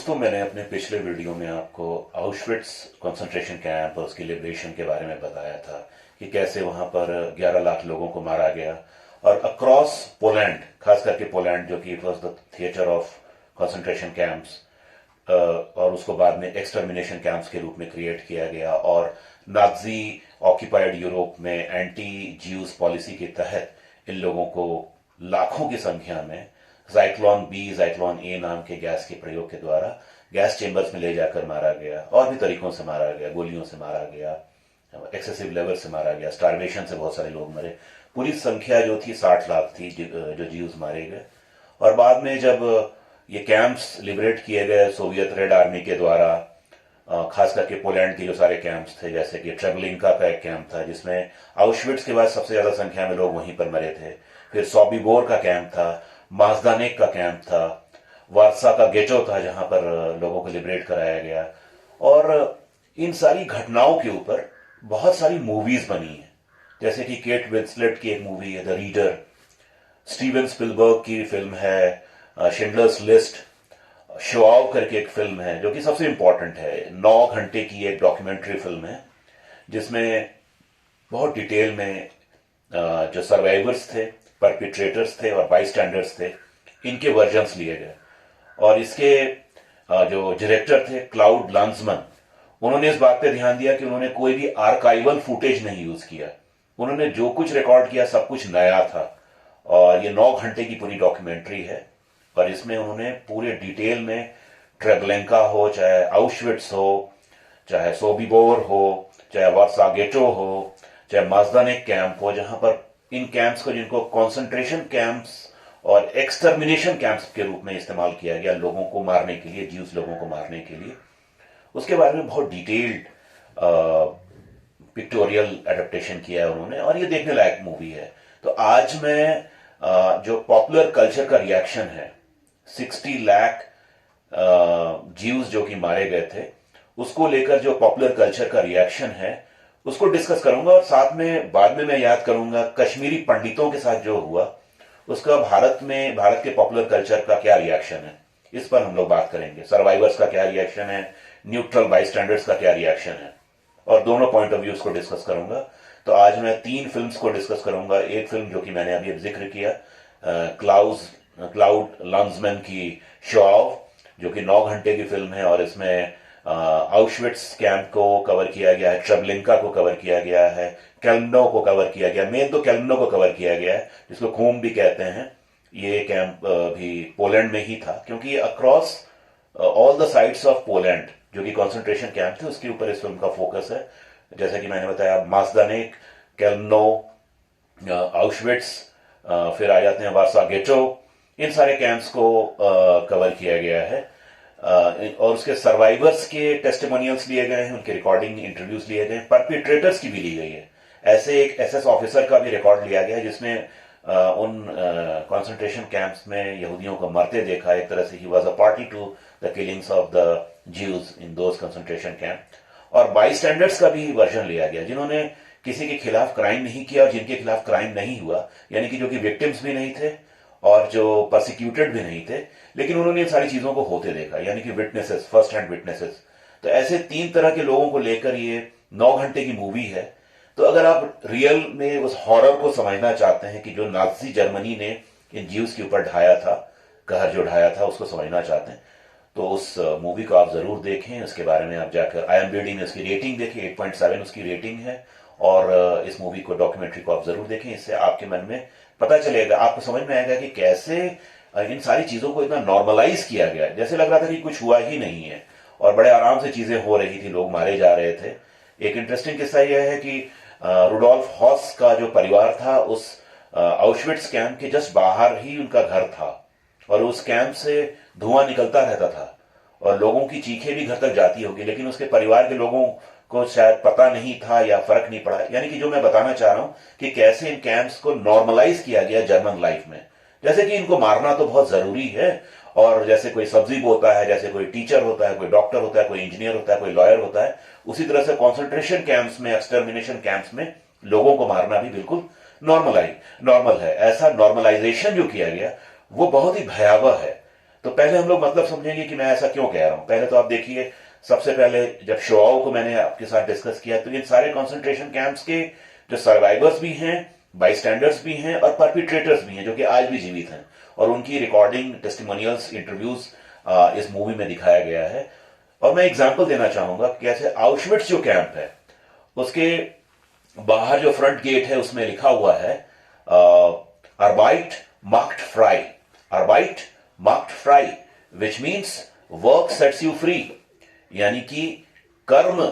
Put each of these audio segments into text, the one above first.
दोस्तों, मैंने अपने पिछले वीडियो में आपको आउशविट्स कंसंट्रेशन कैंप और उसकी लिबरेशन के बारे में बताया था कि कैसे वहां पर 11 लाख लोगों को मारा गया और अक्रॉस पोलैंड, खास करके पोलैंड जो कि it was the theatre of concentration camps, और उसको बाद में एक्सटर्मिनेशन कैंप्स के रूप में क्रिएट किया गया और नाजी ऑक्यूपाइड यूरोप में एंटी ज्यूज पॉलिसी के तहत इन लोगों को लाखों की संख्या में जाइक्लोन बी, जाइक्लोन ए नाम के गैस के प्रयोग के द्वारा गैस चेंबर्स में ले जाकर मारा गया। और भी तरीकों से मारा गया, गोलियों से मारा गया, एक्सेसिव लेवल से मारा गया, स्टारवेशन से बहुत सारे लोग मरे। पूरी संख्या जो थी 60 लाख थी जो ज्यूज मारे गए। और बाद में जब ये कैंप्स लिबरेट किए गए सोवियत रेड आर्मी के द्वारा, खास करके पोलैंड के जो सारे कैंप्स थे, जैसे कि ट्रेबलिंका का एक कैंप था जिसमें आउशविट्स के बाद सबसे ज्यादा संख्या में लोग वहीं पर मरे थे। फिर सोबिबोर का कैंप था, माजदानेक का कैंप था, वार्सा का गेटो था जहां पर लोगों को लिबरेट कराया गया। और इन सारी घटनाओं के ऊपर बहुत सारी मूवीज बनी है, जैसे कि केट विंसलेट की एक मूवी है द रीडर, स्टीवन स्पिलबर्ग की फिल्म है शिंडलर्स लिस्ट, शोआव करके एक फिल्म है जो कि सबसे इंपॉर्टेंट है, 9 घंटे की एक डॉक्यूमेंट्री फिल्म है जिसमें बहुत डिटेल में जो सर्वाइवर्स थे, परपिट्रेटर्स थे और बाईस्टैंडर्स थे, इनके वर्जन्स लिए गए। और इसके जो डायरेक्टर थे क्लाउड लांसमन, उन्होंने इस बात पे ध्यान दिया कि उन्होंने कोई भी आर्काइवल फुटेज नहीं यूज किया। उन्होंने जो कुछ रिकॉर्ड किया सब कुछ नया था। और ये 9 घंटे की पूरी डॉक्यूमेंट्री है और इसमें उन्होंने पूरे डिटेल में ट्रेबलेंका हो, चाहे आउशविट्स हो, चाहे सोबिबोर हो, चाहे वार्सा गेटो हो, चाहे माजदानेक कैंप हो, जहां पर इन कैंप्स को, जिनको कॉन्सेंट्रेशन कैंप्स और एक्सटर्मिनेशन कैंप्स के रूप में इस्तेमाल किया गया लोगों को मारने के लिए, ज्यूस लोगों को मारने के लिए, उसके बारे में बहुत डिटेल्ड पिक्टोरियल एडेप्टेशन किया है उन्होंने। और ये देखने लायक मूवी है। तो आज मैं जो पॉपुलर कल्चर का रिएक्शन है, 60 लाख ज्यूस जो कि मारे गए थे, उसको लेकर जो पॉपुलर कल्चर का रिएक्शन है उसको डिस्कस करूंगा। और साथ में बाद में मैं याद करूंगा कश्मीरी पंडितों के साथ जो हुआ उसका भारत के पॉपुलर कल्चर का क्या रिएक्शन है, इस पर हम लोग बात करेंगे। सर्वाइवर्स का क्या रिएक्शन है, न्यूट्रल बाईस्टैंडर्स का क्या रिएक्शन है, और दोनों पॉइंट ऑफ व्यूज को डिस्कस करूंगा। तो आज मैं 3 फिल्म्स को डिस्कस करूंगा। एक फिल्म जो कि मैंने अभी जिक्र किया, क्लाउड लांसमैन की शोआव, जो कि 9 घंटे की फिल्म है और इसमें आउशविट्स कैंप को कवर किया गया है, ट्रेबलिंका को कवर किया गया है, केल्मनो को कवर किया गया, मेन तो केल्मनो को कवर किया गया है जिसको खूम भी कहते हैं। ये कैंप भी पोलैंड में ही था, क्योंकि across all the sides of Poland जो कि कॉन्सेंट्रेशन कैंप थे उसके ऊपर इस फिल्म का फोकस है। जैसा कि मैंने बताया, माजदानेक, केल्मनो, आउशविट्स, फिर आ जाते हैं वार्सा गेटो, इन सारे कैंप्स को कवर किया गया है। और उसके सर्वाइवर्स के टेस्टिमोनियल्स लिए गए हैं, उनके रिकॉर्डिंग इंटरव्यूज लिए गए हैं, परपिट्रेटर्स की भी ली गई है। ऐसे एक एसएस ऑफिसर का भी रिकॉर्ड लिया गया है जिसने उन कॉन्सेंट्रेशन कैंप्स में यहूदियों को मरते देखा। एक तरह से he was a party to the killings of the Jews in those concentration camp. और बाईस्टैंडर्स का भी वर्जन लिया गया, जिन्होंने किसी के खिलाफ क्राइम नहीं किया और जिनके खिलाफ क्राइम नहीं हुआ, यानी कि जो कि विक्टिम्स भी नहीं थे और जो प्रोसिक्यूटेड भी नहीं थे, लेकिन उन्होंने इन सारी चीजों को होते देखा, यानी कि विटनेसेस, फर्स्ट हैंड विटनेसेस। तो ऐसे 3 तरह के लोगों को लेकर ये 9 घंटे की मूवी है। तो अगर आप रियल में उस हॉरर को समझना चाहते हैं कि जो नाजी जर्मनी ने इन ज्यूज के ऊपर ढाया था, कहर जो ढाया था, उसको समझना चाहते हैं, तो उस मूवी को आप जरूर देखें। उसके बारे में आप जाकर IMDb में उसकी रेटिंग देखें, 8.7 उसकी रेटिंग है। और इस मूवी को, डॉक्यूमेंट्री को आप जरूर देखें। इससे आपके मन में पता चलेगा, आपको समझ में आएगा कि कैसे इन सारी चीजों को इतना नॉर्मलाइज किया गया, जैसे लग रहा था कि कुछ हुआ ही नहीं है और बड़े आराम से चीजें हो रही थी, लोग मारे जा रहे थे। एक इंटरेस्टिंग किस्सा यह है कि रुडोल्फ हॉस का जो परिवार था, उस आउशविट्स कैंप के जस्ट बाहर ही उनका घर था और उस कैंप से धुआं निकलता रहता था और लोगों की चीखें भी घर तक जाती होगी, लेकिन उसके परिवार के लोगों को शायद पता नहीं था या फर्क नहीं पड़ा। यानी कि जो मैं बताना चाह रहा हूं कि कैसे इन कैंप्स को नॉर्मलाइज किया गया जर्मन लाइफ में, जैसे कि इनको मारना तो बहुत जरूरी है, और जैसे कोई सब्जी बोता है, जैसे कोई टीचर होता है, कोई डॉक्टर होता है, कोई इंजीनियर होता है, कोई लॉयर होता है, उसी तरह से कॉन्सेंट्रेशन कैंप्स में, एक्सटर्मिनेशन कैंप्स में लोगों को मारना भी बिल्कुल नॉर्मल है। ऐसा नॉर्मलाइजेशन जो किया गया वो बहुत ही भयावह है। तो पहले हम लोग मतलब समझेंगे कि मैं ऐसा क्यों कह रहा हूं। पहले तो आप देखिए, सबसे पहले जब शोआओ को मैंने आपके साथ डिस्कस किया तो इन सारे कॉन्सेंट्रेशन कैंप्स के जो सर्वाइवर्स भी हैं, बाईस्टैंडर्स भी हैं और परपिट्रेटर्स भी हैं जो कि आज भी जीवित हैं, और उनकी रिकॉर्डिंग, टेस्टिमोनियल्स, इंटरव्यूज इस मूवी में दिखाया गया है। और मैं एग्जाम्पल देना चाहूंगा कि कैसे आउशविट्स जो कैंप है उसके बाहर जो फ्रंट गेट है उसमें लिखा हुआ है अर्बाइट मार्क्ड फ्राई, अर्बाइट मार्क्ड फ्राई, which means work sets you free, यानी कि कर्म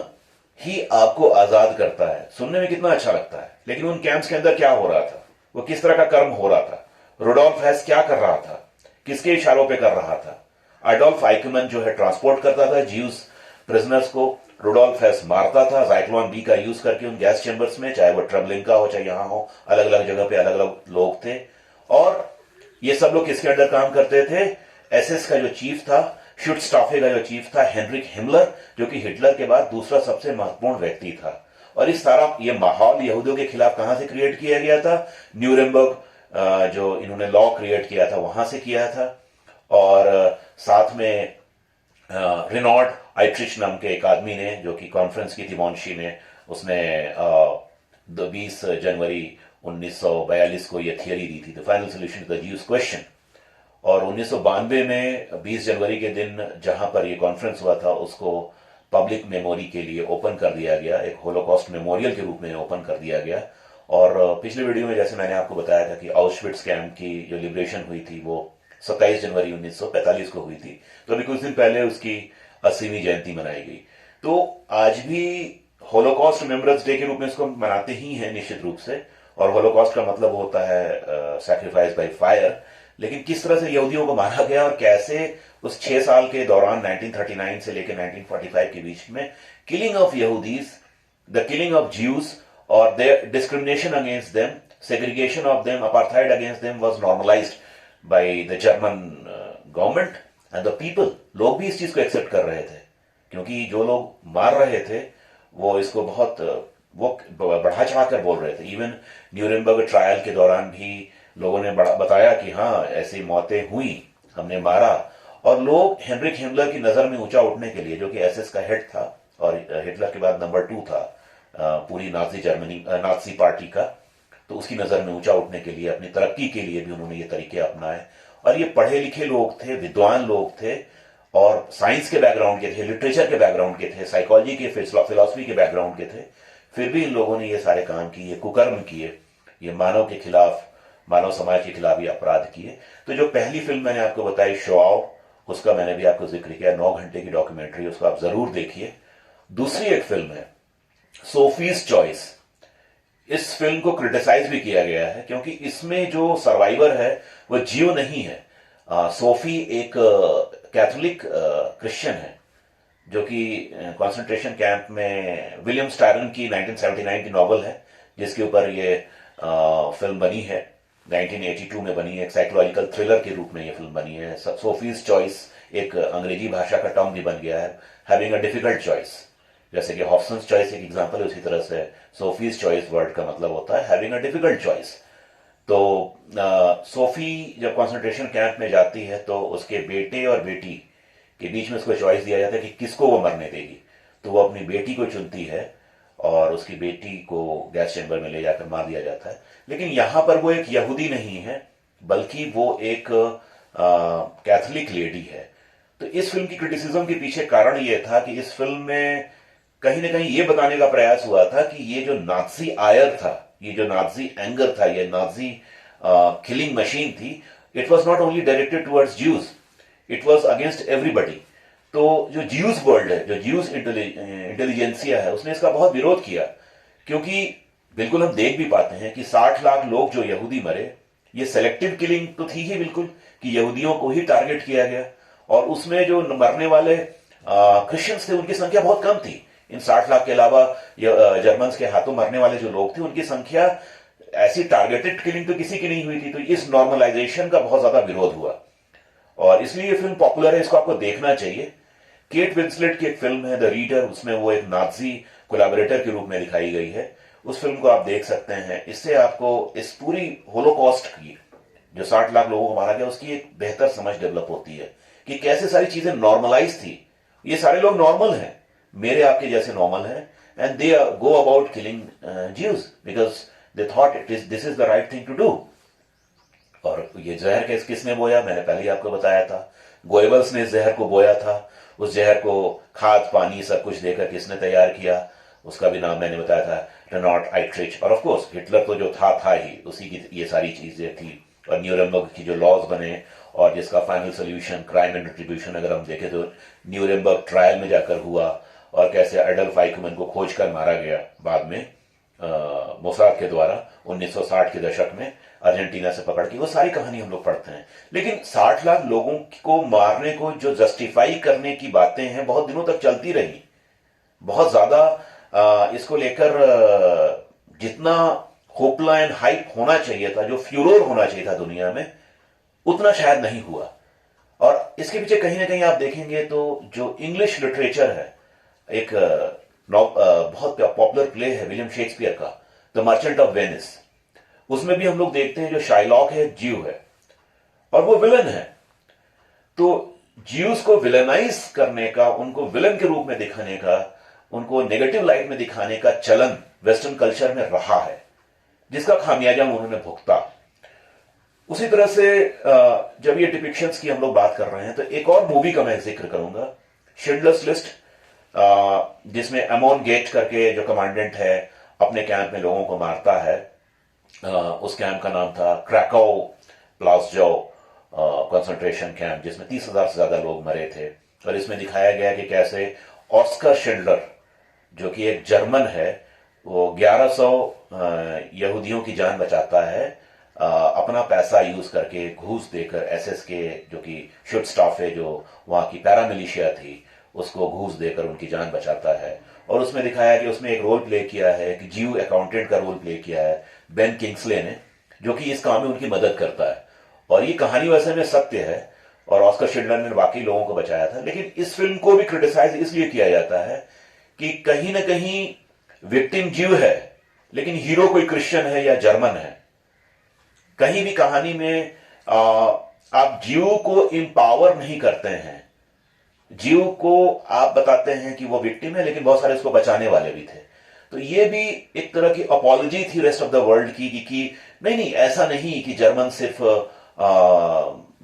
ही आपको आजाद करता है। सुनने में कितना अच्छा लगता है, लेकिन उन कैंप्स के अंदर क्या हो रहा था, वो किस तरह का कर्म हो रहा था, रुडोल्फ हेस क्या कर रहा था, किसके इशारों पे कर रहा था। एडोल्फ आइकमन जो है ट्रांसपोर्ट करता था ज्यूज प्रिजनर्स को, रुडोल्फ हेस मारता था ज़ाइक्लोन बी का यूज करके उन गैस चैम्बर्स में, चाहे वो ट्रेबलिंका हो चाहे यहां हो, अलग अलग जगह पे अलग अलग लोग थे। और ये सब लोग किसके अंडर काम करते थे, एसएस का जो चीफ था, शुटस्टाफे का जो चीफ था हेनरिक हिमलर, जो कि हिटलर के बाद दूसरा सबसे महत्वपूर्ण व्यक्ति था। और इस सारा ये माहौल यहूदियों के खिलाफ कहां से क्रिएट किया गया था, न्यूरेमबर्ग जो इन्होंने लॉ क्रिएट किया था वहां से किया था। और साथ में रिनॉर्ड आइट्रिच नाम के एक आदमी ने, जो कि कॉन्फ्रेंस की थी मॉन्शी ने, उसने 20 जनवरी 1942 को यह थियरी दी थी, the final solution to the Jews question. और 1992 में 20 जनवरी के दिन जहां पर यह कॉन्फ्रेंस हुआ था उसको पब्लिक मेमोरी के लिए ओपन कर दिया गया, एक होलोकॉस्ट मेमोरियल के रूप में ओपन कर दिया गया। और पिछले वीडियो में जैसे मैंने आपको बताया था कि आउशविट्स कैंप की जो लिबरेशन हुई थी वो 27 जनवरी 1945 को हुई थी, तो अभी कुछ दिन पहले उसकी 80वीं जयंती मनाई गई। तो आज भी होलोकॉस्ट रिमेम्बरेंस डे के रूप में इसको मनाते ही हैं निश्चित रूप से, और होलोकॉस्ट का मतलब होता है सैक्रिफाइस बाय फायर। लेकिन किस तरह से यहूदियों को मारा गया और कैसे उस 6 साल के दौरान 1939 से लेकर 1945 के बीच में किलिंग ऑफ यहूदीज, द किलिंग ऑफ ज्यूज और their discrimination against them, segregation of them, apartheid against them was normalised by the German government and the people. लोग भी इस चीज को एक्सेप्ट कर रहे थे, क्योंकि जो लोग मार रहे थे वो इसको बहुत वो बढ़ा चढ़ाकर बोल रहे थे। इवन न्यूरेमबर्ग ट्रायल के दौरान भी लोगों ने बताया कि हाँ ऐसी मौतें हुई, हमने मारा। और लोग हेनरिक हिमलर की नजर में ऊंचा उठने के लिए, जो कि एसएस का हेड था और हिटलर के बाद नंबर 2 था पूरी नाजी जर्मनी, नाजी पार्टी का, तो उसकी नजर में ऊंचा उठने के लिए, अपनी तरक्की के लिए भी उन्होंने ये तरीके अपनाए। और ये पढ़े लिखे लोग थे, विद्वान लोग थे, और साइंस के बैकग्राउंड के थे, लिटरेचर के बैकग्राउंड के थे, साइकोलॉजी के, फिलॉसफी के बैकग्राउंड के थे। फिर भी इन लोगों ने ये सारे काम किए, कुकर्म किए, ये मानव के खिलाफ, मानव समाज के खिलाफ ये अपराध किए। तो जो पहली फिल्म मैंने आपको बताई शोआओ, उसका मैंने भी आपको जिक्र किया, 9 घंटे की डॉक्यूमेंट्री, उसको आप जरूर देखिए। दूसरी एक फिल्म है सोफीज चॉइस। इस फिल्म को क्रिटिसाइज भी किया गया है क्योंकि इसमें जो सर्वाइवर है वो जीव नहीं है। सोफी एक कैथोलिक क्रिश्चियन है, जो कि कंसंट्रेशन कैंप में विलियम स्टारन की 1979 की नॉवल है, जिसके ऊपर ये फिल्म बनी है, 1982 में बनी है। एक साइकोलॉजिकल थ्रिलर के रूप में ये फिल्म बनी है। सोफीज चॉइस एक अंग्रेजी भाषा का टर्म भी बन गया है, हैविंग अ डिफिकल्ट चॉइस। जैसे कि हॉब्सन्स चॉइस एक एग्जांपल है, उसी तरह से सोफीज चॉइस वर्ड का मतलब होता है हैविंग अ डिफिकल्ट चॉइस। तो सोफी जब कंसंट्रेशन कैंप में जाती है तो उसके बेटे और बेटी के बीच में उसको चॉइस दिया जाता है कि किसको वो मरने देगी। तो वो अपनी बेटी को चुनती है और उसकी बेटी को गैस चैम्बर में ले जाकर मार दिया जाता है। लेकिन यहां पर वो एक यहूदी नहीं है, बल्कि वो एक कैथोलिक लेडी है। तो इस फिल्म की क्रिटिसिज्म के पीछे कारण ये था कि इस फिल्म में कहीं ना कहीं ये बताने का प्रयास हुआ था कि ये जो नाजी आयर था, ये जो नाजी एंगर था, ये नाजी किलिंग मशीन थी, it was not only directed towards Jews, it was against everybody. तो जो ज्यूज वर्ल्ड है, जो ज्यूज इंटेलिजेंसिया है, उसने इसका बहुत विरोध किया, क्योंकि बिल्कुल हम देख भी पाते हैं कि 60 लाख लोग जो यहूदी मरे, ये सेलेक्टिव किलिंग तो थी ही बिल्कुल, कि यहूदियों को ही टारगेट किया गया। और उसमें जो मरने वाले क्रिश्चियंस थे उनकी संख्या बहुत कम थी। इन 60 लाख के अलावा जर्मन्स के हाथों मरने वाले जो लोग थे उनकी संख्या, ऐसी टारगेटेड किलिंग तो किसी की नहीं हुई थी। तो इस नॉर्मलाइजेशन का बहुत ज्यादा विरोध हुआ और इसलिए ये फिल्म पॉपुलर है, इसको आपको देखना चाहिए। केट विंसलेट की एक फिल्म है द रीडर, उसमें वो एक नाजी कोलैबोरेटर के रूप में दिखाई गई है। उस फिल्म को आप देख सकते हैं। इससे आपको इस पूरी होलोकॉस्ट की, जो 60 लाख लोगों को मारा गया, उसकी एक बेहतर समझ डेवलप होती है। कि कैसे सारी चीजें नॉर्मलाइज थी। ये सारे लोग नॉर्मल हैं, मेरे आपके जैसे नॉर्मल हैं, and they go about killing Jews because they thought this is the right thing to do. और ये जहर किसने बोया, मैंने पहले ही आपको बताया था, गोएबल्स ने इस जहर को बोया था। उस जहर को खाद पानी सब कुछ देकर किसने तैयार किया, उसका भी नाम मैंने बताया था, रेनॉल्ड आइट्रिच। और ऑफ कोर्स हिटलर तो जो था ही, उसी की ये सारी चीजें थी। और न्यूरेमबर्ग की जो लॉज बने और जिसका final solution crime and retribution अगर हम देखें तो न्यूरेमबर्ग ट्रायल में जाकर हुआ, और कैसे एडल्फ आइकमैन को खोजकर मारा गया बाद में मोसाद के द्वारा 1960 के दशक में अर्जेंटीना से पकड़ के। वो सारी कहानी हम लोग पढ़ते हैं। लेकिन 60 लाख लोगों को मारने को जो जस्टिफाई करने की बातें हैं बहुत दिनों तक चलती रही। बहुत ज्यादा इसको लेकर जितना होपला एंड हाइप होना चाहिए था, जो फ्यूरोर होना चाहिए था दुनिया में, उतना शायद नहीं हुआ। और इसके पीछे कहीं ना कहीं आप देखेंगे तो जो इंग्लिश लिटरेचर है, एक बहुत पॉपुलर प्ले है विलियम शेक्सपियर का, द मर्चेंट ऑफ वेनिस, उसमें भी हम लोग देखते हैं जो शाइलॉक है ज्यू है और वो विलन है। तो ज्यूज को विलनाइज करने का, उनको विलन के रूप में दिखाने का, उनको नेगेटिव लाइट में दिखाने का चलन वेस्टर्न कल्चर में रहा है, जिसका खामियाजा उन्होंने भुगता। उसी तरह से जब ये डिपिक्शंस की हम लोग बात कर रहे हैं तो एक और मूवी का मैं जिक्र करूंगा, शिंडलर्स लिस्ट, जिसमें एमोन गेट करके जो कमांडेंट है अपने कैंप में लोगों को मारता है। उस कैंप का नाम था क्रैकोव प्लाउस्जो कंसंट्रेशन कैंप, जिसमें 30,000 से ज्यादा लोग मरे थे। और इसमें दिखाया गया कि कैसे ऑस्कर शिंडलर, जो कि एक जर्मन है, वो 1100 यहूदियों की जान बचाता है अपना पैसा यूज करके, घूस देकर। एसएस के जो कि शुड स्टाफ है, जो वहां की पैरामिलिशिया थी, उसको घूस देकर उनकी जान बचाता है। और उसमें दिखाया कि उसमें एक रोल प्ले किया है, कि जीव अकाउंटेंट का रोल प्ले किया है बेन किंग्सले ने, जो कि इस काम में उनकी मदद करता है। और ये कहानी वैसे में सत्य है, और ऑस्कर शिंडलर ने वाकई लोगों को बचाया था। लेकिन इस फिल्म को भी क्रिटिसाइज इसलिए किया जाता है कि कहीं ना कहीं विक्टिम जीव है, लेकिन हीरो कोई क्रिश्चियन है या जर्मन है। कहीं भी कहानी में आप जीव को इंपावर नहीं करते हैं। जीव को आप बताते हैं कि वो विक्टिम है, लेकिन बहुत सारे उसको बचाने वाले भी थे। तो ये भी एक तरह की अपॉलॉजी थी रेस्ट ऑफ द वर्ल्ड की, कि नहीं ऐसा नहीं कि जर्मन सिर्फ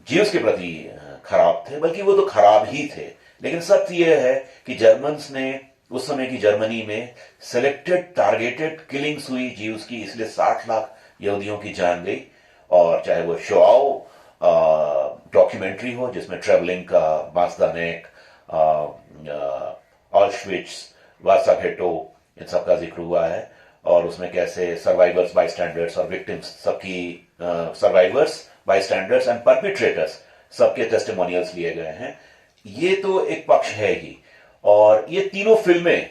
जीव्स के प्रति खराब थे, बल्कि वो तो खराब ही थे। लेकिन सत्य यह है कि जर्मन्स ने उस समय की जर्मनी में सिलेक्टेड टारगेटेड किलिंग्स हुई जीव्स की, इसलिए 60 लाख यहूदियों की जान गई। और चाहे वो शोआउ डॉक्यूमेंट्री हो, जिसमें ट्रेवलिंग का, मास्दानेक, ऑल्शविट्स, वार्साघेटो, इन सब का जिक्र हुआ है। और उसमें कैसे सर्वाइवर्स, बाईस्टैंडर्स और विक्टिम्स सबकी, सर्वाइवर्स, बाईस्टैंडर्स एंड परपिट्रेटर्स सबके टेस्टिमोनियल्स लिए गए हैं। ये तो एक पक्ष है ही। और ये तीनों फिल्में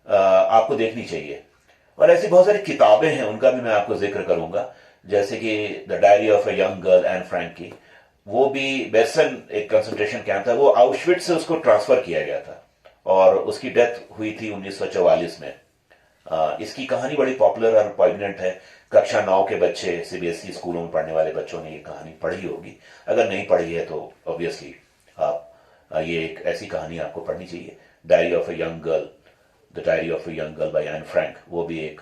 आपको देखनी चाहिए। और ऐसी बहुत सारी किताबें हैं, उनका भी मैं आपको जिक्र करूंगा, जैसे कि the diary of a young girl Anne Frank की। वो भी बेसन एक कंसंट्रेशन कैंप था, वो आउशविट्ज से उसको ट्रांसफर किया गया था और उसकी डेथ हुई थी 1944 में। इसकी कहानी बड़ी पॉपुलर और पॉइगनेंट है। कक्षा 9 के बच्चे, सीबीएसई स्कूलों में पढ़ने वाले बच्चों ने ये कहानी पढ़ी होगी। अगर नहीं पढ़ी है तो ऑब्वियसली आप ये एक ऐसी कहानी आपको पढ़नी चाहिए, diary of a young girl, the diary of a young girl by Anne Frank. वो भी एक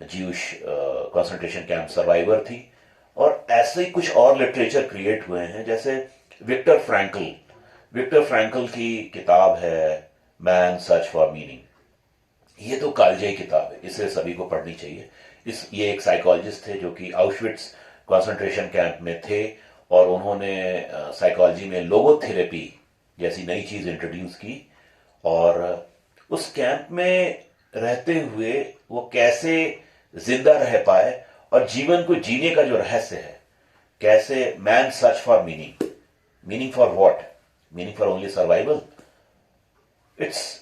ज्यूश कंसंट्रेशन कैंप सर्वाइवर थी। और ऐसे ही कुछ और लिटरेचर क्रिएट हुए हैं, जैसे विक्टर फ्रैंकल। विक्टर फ्रैंकल की किताब है मैन सर्च फॉर मीनिंग। ये तो कालजयी किताब है, इसे सभी को पढ़नी चाहिए। ये एक साइकोलॉजिस्ट थे जो कि आउशविट्ज कंसंट्रेशन कैंप में थे, और उन्होंने साइकोलॉजी में लोगोथेरेपी जैसी नई चीज इंट्रोड्यूस की। और उस कैंप में रहते हुए वो कैसे जिंदा रह पाए, और जीवन को जीने का जो रहस्य है, कैसे man search for meaning. Meaning for what? Meaning for only survival? It's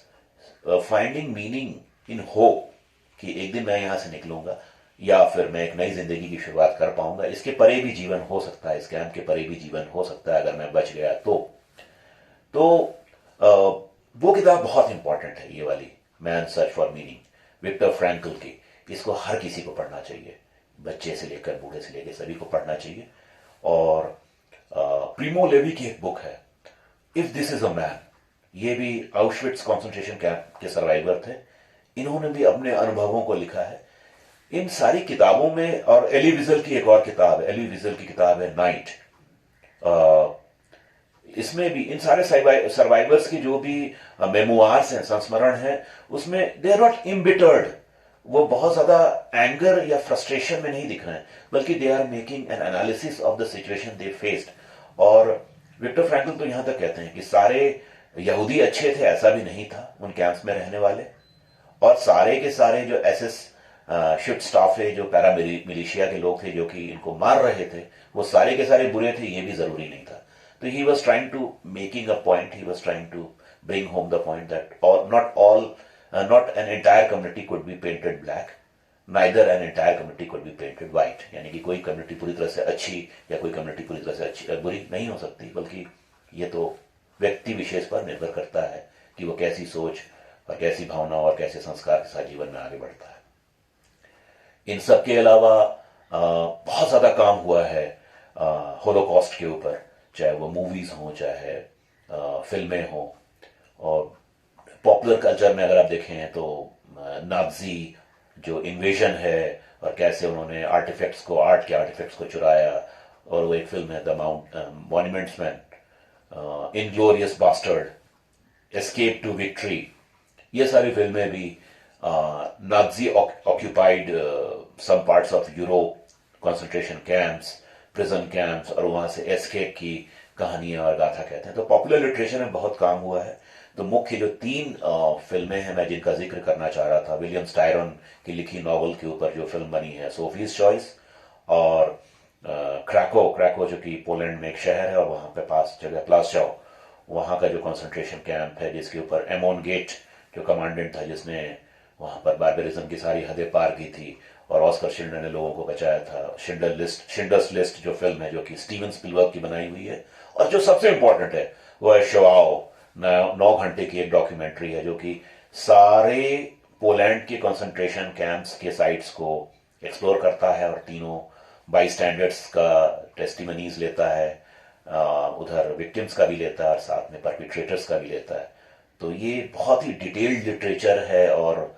finding meaning in hope कि एक दिन मैं यहां से निकलूंगा, या फिर मैं एक नई जिंदगी की शुरुआत कर पाऊंगा। इसके परे भी जीवन हो सकता है, इस कैंप के परे भी जीवन हो सकता है, अगर मैं बच गया तो वो किताब बहुत इंपॉर्टेंट है, ये वाली man search for meaning, Viktor Frankl की। इसको हर किसी को पढ़ना चाहिए, बच्चे से लेकर बूढ़े से लेकर सभी को पढ़ना चाहिए। और प्रीमो लेवी की एक बुक है if this is a man, ये भी आउशविट्स कॉन्सेंट्रेशन कैंप के सर्वाइवर थे, इन्होंने भी अपने अनुभवों को लिखा है इन सारी किताबों में। और एली विजल की एक और किताब है, एली विजल की किताब है नाइट। इसमें भी इन सारे सर्वाइवर्स की जो भी मेमोआर्स हैं, संस्मरण हैं, उसमें दे आर नॉट इम्बिटर्ड, वो बहुत ज्यादा एंगर या फ्रस्ट्रेशन में नहीं दिख रहे हैं, बल्कि they are making an analysis of the situation they faced. और विक्टर फ्रैंकल तो यहां तक कहते हैं कि सारे यहूदी अच्छे थे, ऐसा भी नहीं था उन कैंप्स में रहने वाले, और सारे के सारे जो एसएस शिफ्ट स्टाफ है, जो पैरा मिलिशिया के लोग थे जो कि इनको मार रहे थे, वो सारे के सारे बुरे थे, ये भी जरूरी नहीं था। तो he was trying to making a point, he was trying to bring home the point that not an entire community could be painted black, neither an entire community could be painted white. यानी कि कोई community पूरी तरह से अच्छी या कोई community पूरी तरह से अच्छी बुरी नहीं हो सकती, बल्कि ये तो व्यक्ति विशेष पर निर्भर करता है कि वो कैसी सोच और कैसी भावना और कैसे संस्कार के साथ जीवन में आगे बढ़ता है। इन सब के अलावा बहुत ज्यादा काम हुआ है होलोकॉस्ट के ऊपर, चाहे वो मूवीज हों, चाहे फिल्में हों। और पॉपुलर कल्चर में अगर आप देखें तो नाज़ी जो इन्वेजन है और कैसे उन्होंने आर्टिफैक्ट्स को, आर्ट के आर्टिफैक्ट्स को चुराया, और वो एक फिल्म है the monuments man, inglorious bastard, escape to victory, ये सारी फिल्में भी Nazi occupied some parts of Europe, concentration camps, prison camps, और वहां से एस्केप की कहानियां और गाथा कहते हैं। तो पॉपुलर लिटरेचर में बहुत काम हुआ है। तो मुख्य जो तीन फिल्में हैं मैं जिनका जिक्र करना चाह रहा था, विलियम स्टायरन की लिखी नॉवल के ऊपर जो फिल्म बनी है सोफीज चॉइस, और क्रैको जो कि पोलैंड में एक शहर है और वहां पे पास जगह प्लास्चाओ, वहां का जो कंसंट्रेशन कैंप है, जिसके ऊपर एमोन गेट जो कमांडेंट था, जिसने वहां पर बार्बरिज्म की सारी हदें पार की थी, और ऑस्कर शिंडर ने लोगों को बचाया था। शिंडर्स लिस्ट जो फिल्म है, जो कि स्टीवन स्पिलबर्ग की बनाई हुई है, और जो सबसे इंपॉर्टेंट है वो है शोआओ, 9 घंटे की एक डॉक्यूमेंट्री है जो कि सारे पोलैंड के कंसंट्रेशन कैंप्स के साइट्स को एक्सप्लोर करता है और तीनों बाई स्टैंडर्ड्स का टेस्टिमनीज लेता है, उधर विक्टिम्स का भी लेता है और साथ में परपिट्रेटर्स का भी लेता है। तो ये बहुत ही डिटेल्ड लिटरेचर है, और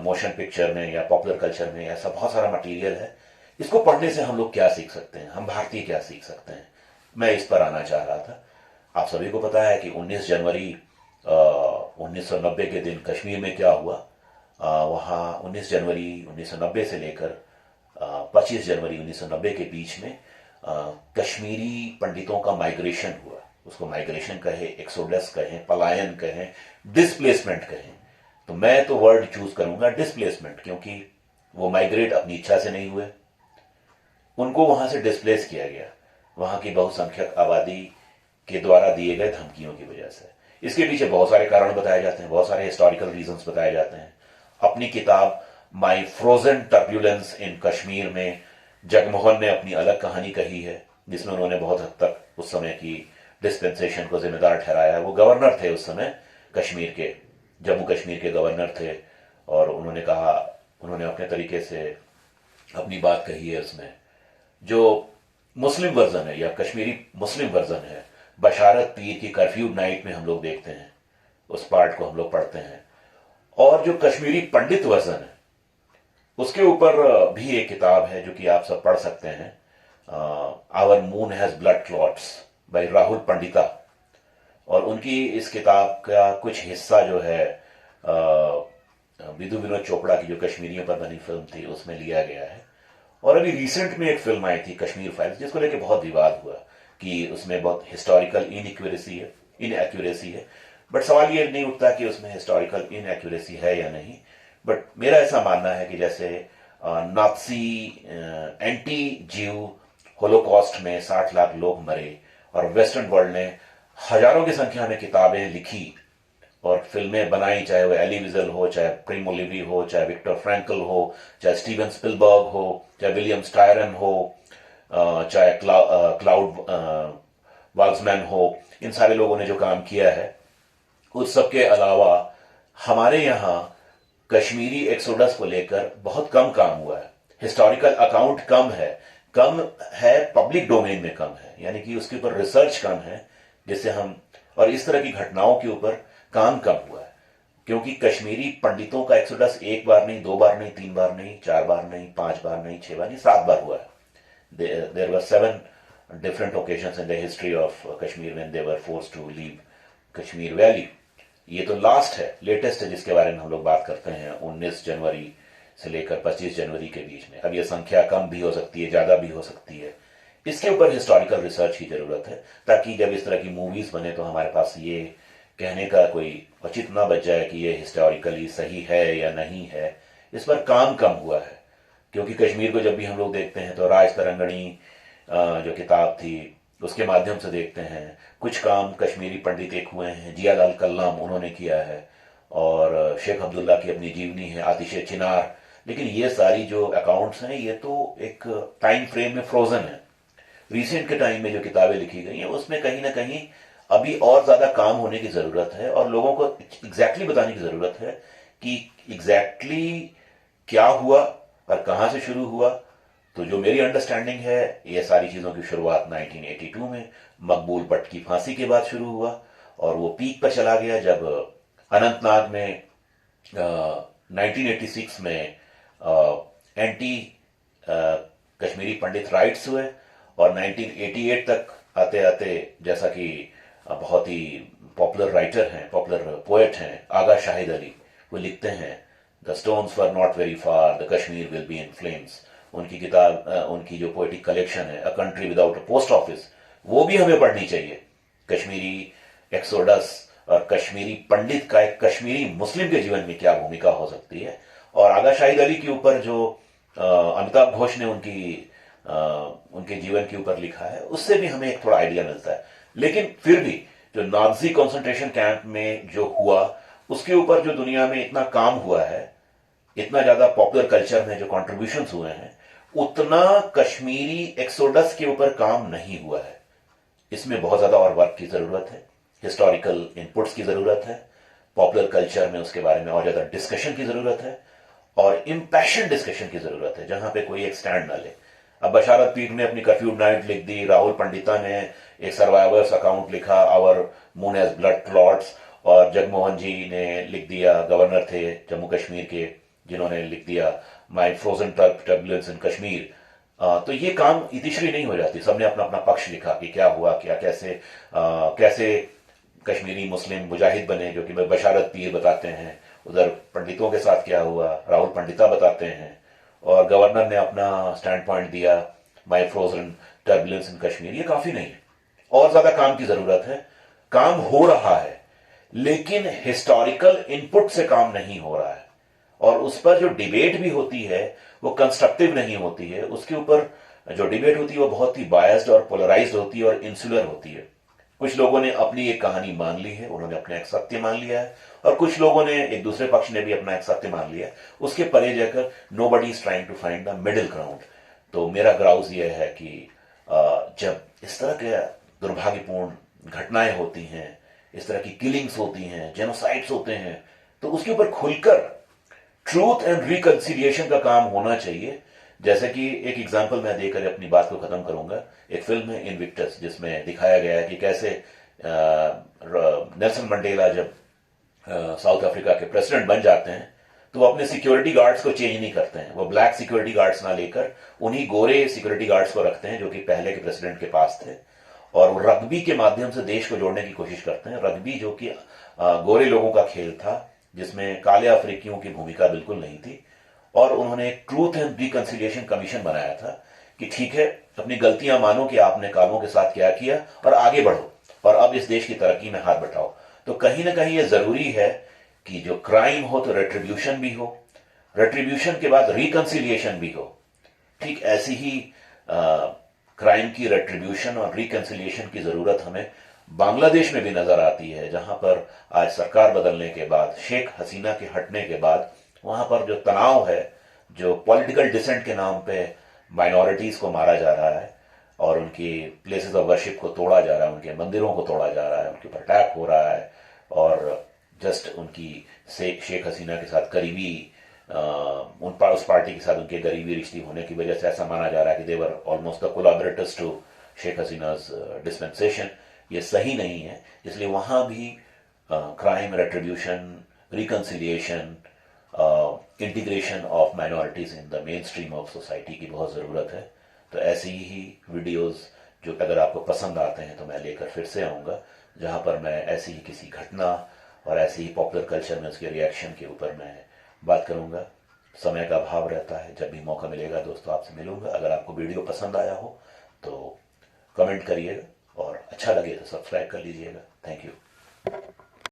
मोशन पिक्चर में या पॉपुलर कल्चर में ऐसा बहुत सारा मटेरियल है। इसको पढ़ने से हम लोग क्या सीख सकते हैं, हम भारतीय क्या सीख सकते हैं, मैं इस पर आना चाह रहा था। आप सभी को पता है कि 19 जनवरी 1990 के दिन कश्मीर में क्या हुआ। वहाँ 19 जनवरी 1990 से लेकर 25 जनवरी 1990 के बीच में कश्मीरी पंडितों का माइग्रेशन हुआ। उसको माइग्रेशन कहे, एक्सोडस कहें, पलायन कहें, डिस्प्लेसमेंट कहें, तो मैं तो वर्ड चूज करूंगा डिस्प्लेसमेंट, क्योंकि वो माइग्रेट अपनी इच्छा से नहीं हुए, उनको वहां से डिस्प्लेस किया गया वहां की बहुसंख्यक आबादी के द्वारा दिए गए धमकियों की वजह से। इसके पीछे बहुत सारे कारण बताए जाते हैं, बहुत सारे हिस्टोरिकल रीजंस बताए जाते हैं। अपनी किताब माई फ्रोजन टर्ब्यूलेंस इन कश्मीर में जगमोहन ने अपनी अलग कहानी कही है, जिसमें उन्होंने बहुत हद तक उस समय की डिस्पेंसेशन को जिम्मेदार ठहराया। वो गवर्नर थे उस समय कश्मीर के, जम्मू कश्मीर के गवर्नर थे, और उन्होंने कहा, उन्होंने अपने तरीके से अपनी बात कही है उसमें। जो मुस्लिम वर्जन है या कश्मीरी मुस्लिम वर्जन है, बशारत पीर की कर्फ्यू नाइट में हम लोग देखते हैं, उस पार्ट को हम लोग पढ़ते हैं। और जो कश्मीरी पंडित वर्जन है उसके ऊपर भी एक किताब है जो कि आप सब पढ़ सकते हैं, our moon has blood clots by Rahul Pandita. और उनकी इस किताब का कुछ हिस्सा जो है विधु विनोद चोपड़ा की जो कश्मीरियों पर बनी फिल्म थी उसमें लिया गया है। और अभी रिसेंट में एक फिल्म आई थी कश्मीर फाइल्स, जिसको लेके बहुत विवाद हुआ कि उसमें बहुत हिस्टोरिकल इनएक्यूरेसी है। बट सवाल ये नहीं उठता कि उसमें हिस्टोरिकल इनएक्यूरेसी है या नहीं, बट मेरा ऐसा मानना है कि जैसे नाज़ी एंटी जीव होलोकॉस्ट में 60 लाख लोग मरे, और वेस्टर्न वर्ल्ड ने हजारों की संख्या में किताबें लिखी और फिल्में बनाई, चाहे वो एली विजल हो, चाहे प्रिमो लिवी हो, चाहे विक्टर फ्रैंकल हो, चाहे स्टीवन स्पिलबर्ग हो, चाहे विलियम स्टायरन हो, चाहे क्लाउड वाल्समैन हो, इन सारे लोगों ने जो काम किया है। उस सब के अलावा हमारे यहाँ कश्मीरी एक्सोडस को लेकर बहुत कम काम हुआ है, हिस्टोरिकल अकाउंट कम है, पब्लिक डोमेन में कम है, यानी कि उसके ऊपर रिसर्च कम है, जिससे हम और इस तरह की घटनाओं के ऊपर काम कम हुआ है, क्योंकि कश्मीरी पंडितों का एक्सोडस एक बार नहीं, दो बार नहीं, तीन बार नहीं, चार बार नहीं, पांच बार नहीं, छह बार नहीं, सात बार हुआ है. There were seven different occasions in the history of Kashmir when they were forced to leave Kashmir Valley. ये तो लास्ट है, लेटेस्ट है, जिसके बारे में हम लोग बात करते हैं 19 जनवरी से लेकर 25 जनवरी के बीच में. अब ये संख्या कम भी हो सकती है, ज्यादा भी हो सकती है. इसके ऊपर हिस्टोरिकल रिसर्च की जरूरत है, ताकि जब इस तरह की मूवीज बने तो हमारे पास ये कहने का कोई औचित्य ना बच जाए कि ये हिस्टोरिकली सही है या नहीं है. इस पर काम कम हुआ है, क्योंकि कश्मीर को जब भी हम लोग देखते हैं तो राज तरंगणी जो किताब थी उसके माध्यम से देखते हैं. कुछ काम कश्मीरी पंडित एक हुए हैं, जियालाल कल्लाम उन्होंने किया है, और शेख अब्दुल्ला की अपनी जीवनी है, आतिश चिनार. लेकिन ये सारी जो अकाउंट्स हैं ये तो एक टाइम फ्रेम में फ्रोजन है. रिसेंट के टाइम में जो किताबें लिखी गई हैं उसमें कहीं ना कहीं अभी और ज्यादा काम होने की जरूरत है, और लोगों को एग्जैक्टली बताने की जरूरत है कि एग्जैक्टली क्या हुआ और कहां से शुरू हुआ. तो जो मेरी अंडरस्टैंडिंग है, ये सारी चीजों की शुरुआत 1982 में मकबूल भट्ट की फांसी के बाद शुरू हुआ, और वो पीक पर चला गया जब अनंतनाग में 1986 में एंटी कश्मीरी पंडित राइट्स हुए, और 1988 तक आते आते, जैसा कि बहुत ही पॉपुलर राइटर हैं, पॉपुलर पोएट हैं आगा शाहिद अली, वो लिखते हैं the stones were not very far, the Kashmir will be in flames. उनकी किताब, उनकी जो पोएटिक कलेक्शन है a country without a post office, वो भी हमें पढ़नी चाहिए. कश्मीरी एक्सोडस और कश्मीरी पंडित का एक कश्मीरी मुस्लिम के जीवन में क्या भूमिका हो सकती है. और आगा शाहिद अली के ऊपर जो अमिताभ घोष ने उनके जीवन के ऊपर लिखा है, उससे भी हमें एक थोड़ा आइडिया मिलता है. लेकिन फिर भी जो नाजी कंसंट्रेशन कैंप में जो हुआ, उसके ऊपर जो दुनिया में इतना काम हुआ है, इतना ज्यादा पॉपुलर कल्चर में जो कॉन्ट्रीब्यूशंस हुए हैं, उतना कश्मीरी एक्सोडस के ऊपर काम नहीं हुआ है. इसमें बहुत ज्यादा और वर्क की जरूरत है, हिस्टोरिकल इनपुट्स की जरूरत है, पॉपुलर कल्चर में उसके बारे में और ज्यादा डिस्कशन की जरूरत है, और इम्पैशन डिस्कशन की जरूरत है, जहां पे कोई एक स्टैंड ना ले. अब बशारत पीर ने अपनी कर्फ्यू नाइट लिख दी, राहुल पंडिता ने एक सर्वाइवर्स अकाउंट लिखा, our moon has blood clots, और जगमोहन जी ने लिख दिया, गवर्नर थे जम्मू कश्मीर के, जिन्होंने लिख दिया माई फ्रोजन टर्बुलेंस इन कश्मीर. तो ये काम इतिश्री नहीं हो जाती. सबने अपना अपना पक्ष लिखा कि क्या हुआ, क्या कैसे कश्मीरी मुस्लिम मुजाहिद बने, जो कि बशारत पीर बताते हैं. उधर पंडितों के साथ क्या हुआ, राहुल पंडिता बताते हैं, और गवर्नर ने अपना स्टैंड पॉइंट दिया, माई फ्रोजन टर्बुलेंस इन कश्मीर. ये काफी नहीं है, और ज्यादा काम की जरूरत है. काम हो रहा है, लेकिन हिस्टोरिकल इनपुट से काम नहीं हो रहा है, और उस पर जो डिबेट भी होती है वो कंस्ट्रक्टिव नहीं होती है. उसके ऊपर जो डिबेट होती है वो बहुत ही बायस्ड और पोलराइज्ड होती है और इंसुलर होती है. कुछ लोगों ने अपनी एक कहानी मान ली है, उन्होंने अपना एक सत्य मान लिया है, और कुछ लोगों ने, एक दूसरे पक्ष ने भी अपना एक सत्य मान लिया है. उसके परे जाकर nobody is trying to find the middle ground. तो मेरा ग्राउज यह है कि जब इस तरह के दुर्भाग्यपूर्ण घटनाएं होती हैं, इस तरह की किलिंग्स होती हैं, जेनोसाइड्स होते हैं, तो उसके ऊपर खुलकर ट्रूथ एंड रिकंसिलिएशन का काम होना चाहिए. जैसे कि एक एग्जांपल मैं देकर अपनी बात को खत्म करूंगा. एक फिल्म है इनविक्टस, जिसमें दिखाया गया है कि कैसे नेल्सन मंडेला जब साउथ अफ्रीका के प्रेसिडेंट बन जाते हैं तो वो अपने सिक्योरिटी गार्ड्स को चेंज नहीं करते हैं. वो ब्लैक सिक्योरिटी गार्ड्स ना लेकर उन्हीं गोरे सिक्योरिटी गार्ड्स को रखते हैं जो कि पहले के प्रेसिडेंट के पास थे, और वो रग्बी के माध्यम से देश को जोड़ने की कोशिश करते हैं. रग्बी जो कि गोरे लोगों का खेल था, जिसमें काले अफ्रीकियों की भूमिका बिल्कुल नहीं थी, और उन्होंने एक ट्रूथ एंड रिकंसिलिएशन कमीशन बनाया था कि ठीक है, अपनी गलतियां मानो कि आपने कालों के साथ क्या किया, और आगे बढ़ो, और अब इस देश की तरक्की में हाथ बटाओ. तो कहीं ना कहीं यह जरूरी है कि जो क्राइम हो तो रेट्रीब्यूशन भी हो, रेट्रीब्यूशन के बाद रिकंसिलिएशन भी हो. ठीक ऐसी ही क्राइम की रेट्रीब्यूशन और रिकंसिलिएशन की जरूरत हमें बांग्लादेश में भी नजर आती है, जहां पर आज सरकार बदलने के बाद, शेख हसीना के हटने के बाद, वहां पर जो तनाव है, जो पॉलिटिकल डिसेंट के नाम पे माइनॉरिटीज को मारा जा रहा है, और उनकी प्लेसेस ऑफ वर्शिप को तोड़ा जा रहा है, उनके मंदिरों को तोड़ा जा रहा है, उनके ऊपर अटैक हो रहा है, और जस्ट उनकी शेख हसीना के साथ करीबी उस पार्टी के साथ उनके करीबी रिश्ते होने की वजह से ऐसा माना जा रहा है कि they were almost the collaborators to Sheikh Hasina's dispensation. ये सही नहीं है। इसलिए वहाँ भी crime, retribution, reconciliation, integration of minorities in the mainstream of society की बहुत ज़रूरत है। तो ऐसी ही वीडियोस जो अगर आपको पसंद आते हैं तो मैं लेकर फिर से आऊँगा, जहाँ पर मैं ऐसी ही किसी घटना और ऐसी ही पॉपुलर कल्चर में उसके रिएक्शन के ऊपर मैं बात करूँगा। समय का अभाव रहता है, जब भी मौका मिलेगा दोस्तों आपसे मिलूँगा। अगर आपको वीडियो पसंद आया हो तो कमेंट करिएगा और अच्छा लगे तो सब्सक्राइब कर लीजिएगा। Thank you.